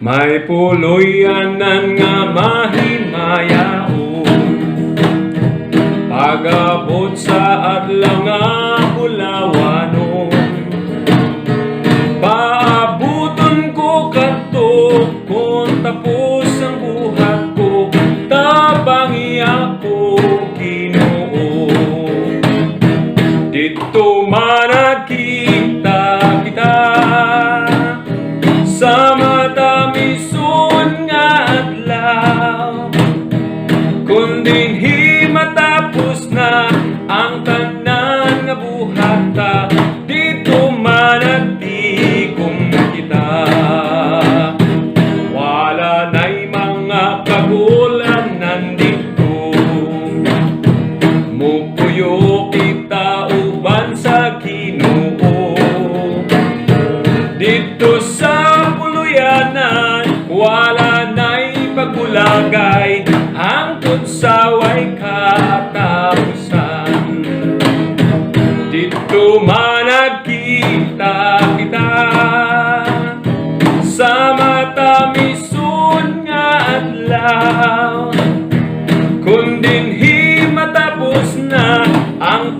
May puloy-anan nga mahimayaon, pag-abot sa adlaw nga bulawanon. Paabuton ko kadto kung tapos ang buhat ko, tabangi ako Ginoo. Dito man nakita kita sa matamisun nga adlaw, kung dinhi matapos na ang tanan nga buhata, dito managtigom kita. Wala na'y mga kagulanan dito, mupuyo kita uban sa Ginoo. Dito sa puluyanan, wala na'y pagulagay, hangtod sa way katapusan. Dito managkita kita sa matamisun nga adlaw, kung dinhi matapos na ang